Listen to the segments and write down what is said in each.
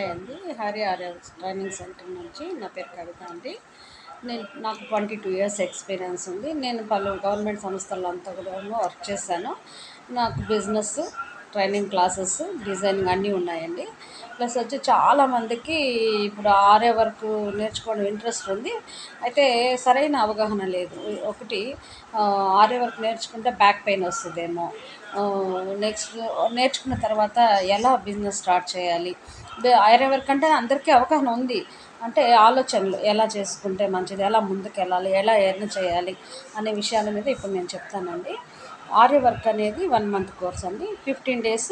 Hi అండి. Hari Aryans training centre నుంచి నా పేరు కవిత అండి. నాకు 22 ఇయర్స్ ఎక్స్పీరియన్స్ ఉంది. నేను పలు గవర్నమెంట్ సంస్థల్లో అంతా కూడా వర్క్ చేశాను. నాకు బిజినెస్, ట్రైనింగ్ క్లాసెస్, డిజైనింగ్ అన్నీ ఉన్నాయండి. ప్లస్ వచ్చి చాలామందికి ఇప్పుడు ఆర్య వర్క్ నేర్చుకోవడం ఇంట్రెస్ట్ ఉంది. అయితే సరైన అవగాహన లేదు. ఒకటి ఆర్య వర్క్ నేర్చుకుంటే బ్యాక్ పెయిన్ వస్తుందేమో, నెక్స్ట్ నేర్చుకున్న తర్వాత ఎలా బిజినెస్ స్టార్ట్ చేయాలి. ఆర్య వర్క్ అంటే అందరికీ అవగాహన ఉంది, అంటే ఆలోచనలు ఎలా చేసుకుంటే మంచిది, ఎలా ముందుకు వెళ్ళాలి, ఎలా ఎర్న్ చేయాలి అనే విషయాల మీద ఇప్పుడు నేను చెప్తానండి. ఆర్య వర్క్ అనేది 1 మంత్ కోర్స్ అండి. 15 డేస్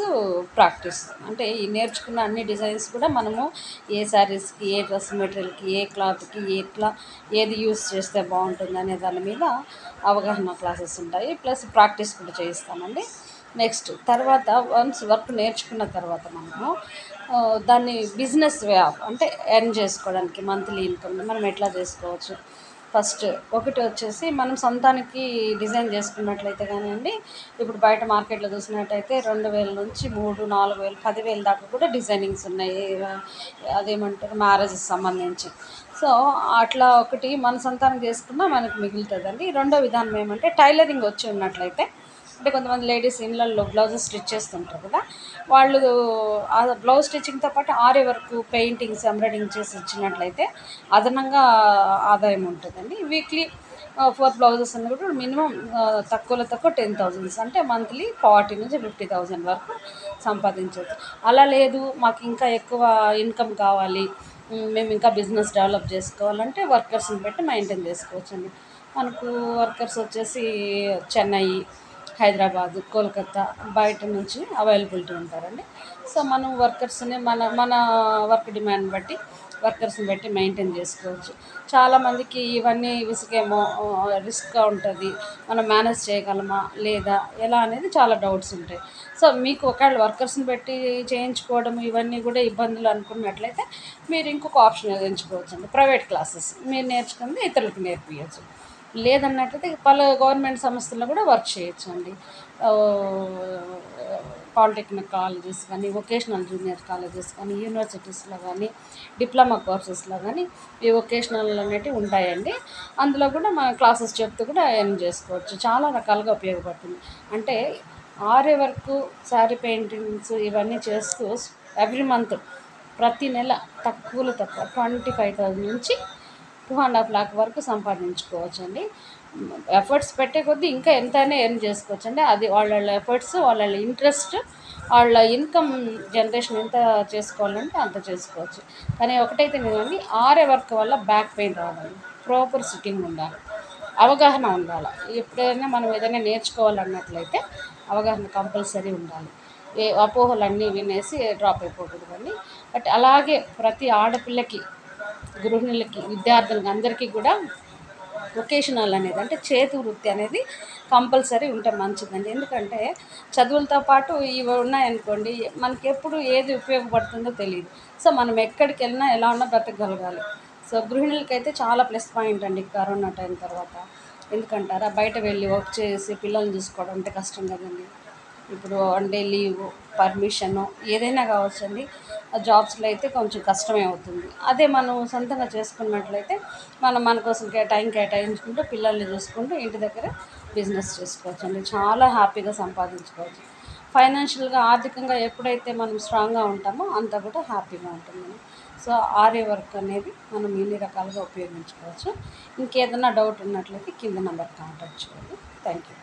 ప్రాక్టీస్. అంటే ఈ నేర్చుకున్న అన్ని డిజైన్స్ కూడా మనము ఏ శారీస్కి, ఏ డ్రెస్ మెటీరియల్కి, ఏ క్లాత్కి ఏది యూస్ చేస్తే బాగుంటుంది అనే దాని మీద అవగాహన క్లాసెస్ ఉంటాయి. ప్లస్ ప్రాక్టీస్ కూడా చేయిస్తామండి. నెక్స్ట్ తర్వాత వన్స్ వర్క్ నేర్చుకున్న తర్వాత మనము దాన్ని బిజినెస్ వే ఆఫ్ అంటే ఎర్న్ చేసుకోవడానికి మంత్లీ ఇన్కమ్ మనం ఎట్లా చేసుకోవచ్చు. ఫస్ట్ ఒకటి వచ్చేసి మనం సొంతానికి డిజైన్ చేసుకున్నట్లయితే కానివ్వండి, ఇప్పుడు బయట మార్కెట్లో చూసినట్టయితే 2000 నుంచి 3, 4000, 10,000 దాకా కూడా డిజైనింగ్స్ ఉన్నాయి. అదేమంటారు, మ్యారేజ్కి సంబంధించి. సో అట్లా ఒకటి మన సొంతానికి చేసుకున్నా మనకు మిగులుతుందండి. రెండో విధానం ఏమంటే టైలరింగ్ వచ్చి ఉన్నట్లయితే, అంటే కొంతమంది లేడీస్ ఇళ్ళల్లో బ్లౌజెస్ స్టిచ్ చేస్తుంటారు కదా, వాళ్ళు ఆ బ్లౌజ్ స్టిచ్చింగ్తో పాటు ఆర్య వర్క్, పెయింటింగ్స్, ఎంబ్రాయిడింగ్ చేసి ఇచ్చినట్లయితే అదనంగా ఆదాయం ఉంటుందండి. వీక్లీ 4 బ్లౌజెస్ అన్న కూడా మినిమం తక్కువలో తక్కువ 10,000, అంటే మంత్లీ 40 నుంచి 50,000 వరకు సంపాదించవచ్చు. అలా లేదు, మాకు ఇంకా ఎక్కువ ఇన్కమ్ కావాలి, మేము ఇంకా బిజినెస్ డెవలప్ చేసుకోవాలంటే వర్కర్స్ని పెట్టి మెయింటైన్ చేసుకోవచ్చండి. మనకు వర్కర్స్ వచ్చేసి చెన్నై, హైదరాబాదు, కోల్కతా బయట నుంచి అవైలబిలిటీ ఉంటారండి. సో మనం వర్కర్స్ని మన వర్క్ డిమాండ్ బట్టి వర్కర్స్ని బట్టి మెయింటైన్ చేసుకోవచ్చు. చాలామందికి ఇవన్నీ విసుగేమో, రిస్క్గా ఉంటుంది, మనం మేనేజ్ చేయగలమా లేదా ఎలా అనేది చాలా డౌట్స్ ఉంటాయి. సో మీకు ఒకవేళ వర్కర్స్ని పెట్టి చేయించుకోవడం ఇవన్నీ కూడా ఇబ్బందులు అనుకున్నట్లయితే మీరు ఇంకొక ఆప్షన్ ఎంచుకోవచ్చు అండి. ప్రైవేట్ క్లాసెస్ మీరు నేర్చుకుంది ఇతరులకు నేర్పించచ్చు. లేదన్నట్లయితే పలు గవర్నమెంట్ సంస్థల్లో కూడా వర్క్ చేయొచ్చు అండి. పాలిటెక్నిక్ కాలేజెస్ కానీ, వొకేషనల్ జూనియర్ కాలేజెస్ కానీ, యూనివర్సిటీస్లో కానీ, డిప్లొమా కోర్సెస్లో కానీ ఈ వొకేషనల్ అనేటివి ఉంటాయండి. అందులో కూడా మన క్లాసెస్ చెప్తూ కూడా ఎర్న్ చేసుకోవచ్చు. చాలా రకాలుగా ఉపయోగపడుతుంది. అంటే ఆర్య వర్క్, శారీ పెయింటింగ్స్ ఇవన్నీ చేస్తూ ఎవ్రీ మంత్ ప్రతి నెల తక్కువలో తక్కువ 25,000 నుంచి 2.5 lakh వరకు సంపాదించుకోవచ్చు అండి. ఎఫర్ట్స్ పెట్టే కొద్దీ ఇంకా ఎంతైనా ఎర్న్ చేసుకోవచ్చు అండి. అది వాళ్ళ ఎఫర్ట్స్, వాళ్ళ ఇంట్రెస్ట్, వాళ్ళ ఇన్కమ్ జనరేషన్ ఎంత చేసుకోవాలంటే అంత చేసుకోవచ్చు. కానీ ఒకటైతే నిజండి, ఆర్య వర్క్ వల్ల బ్యాక్ పెయిన్ రావాలి, ప్రాపర్ సిట్టింగ్ ఉండాలి, అవగాహన ఉండాలి. ఎప్పుడైనా మనం ఏదైనా నేర్చుకోవాలన్నట్లయితే అవగాహన కంపల్సరీ ఉండాలి. ఏ అపోహలన్నీ వినేసి డ్రాప్ అయిపోకూడదండి. బట్ అలాగే ప్రతి ఆడపిల్లకి, గృహిణులకి, విద్యార్థులకి అందరికీ కూడా వొకేషనల్ అనేది అంటే చేతి వృత్తి అనేది కంపల్సరీ ఉంటే మంచిదండి. ఎందుకంటే చదువులతో పాటు ఇవి ఉన్నాయనుకోండి, మనకి ఎప్పుడు ఏది ఉపయోగపడుతుందో తెలియదు. సో మనం ఎక్కడికి వెళ్ళినా ఎలా ఉన్నా బ్రతకగలగాలి. సో గృహిణులకైతే చాలా ప్లస్ పాయింట్ అండి కరోనా టైం తర్వాత. ఎందుకంటారా, బయట వెళ్ళి వర్క్ చేసి పిల్లల్ని చూసుకోవడం అంటే కష్టం కదండి. ఇప్పుడు వన్ డే లీవ్, పర్మిషను ఏదైనా కావచ్చండి. జాబ్స్లో అయితే కొంచెం కష్టమే అవుతుంది. అదే మనం సొంతంగా చేసుకున్నట్లయితే మన కోసం టైం కేటాయించుకుంటూ పిల్లల్ని చూసుకుంటూ ఇంటి దగ్గర బిజినెస్ చేసుకోవచ్చు అండి. చాలా హ్యాపీగా సంపాదించుకోవచ్చు. ఫైనాన్షియల్గా, ఆర్థికంగా ఎప్పుడైతే మనం స్ట్రాంగ్గా ఉంటామో అంత కూడా హ్యాపీగా ఉంటుందండి. సో ఆర్య వర్క్ అనేది మనం ఇన్ని రకాలుగా ఉపయోగించుకోవచ్చు. ఇంకేదైనా డౌట్ ఉన్నట్లయితే కింద నెంబర్ కాంటాక్ట్ చేయండి. Thank you.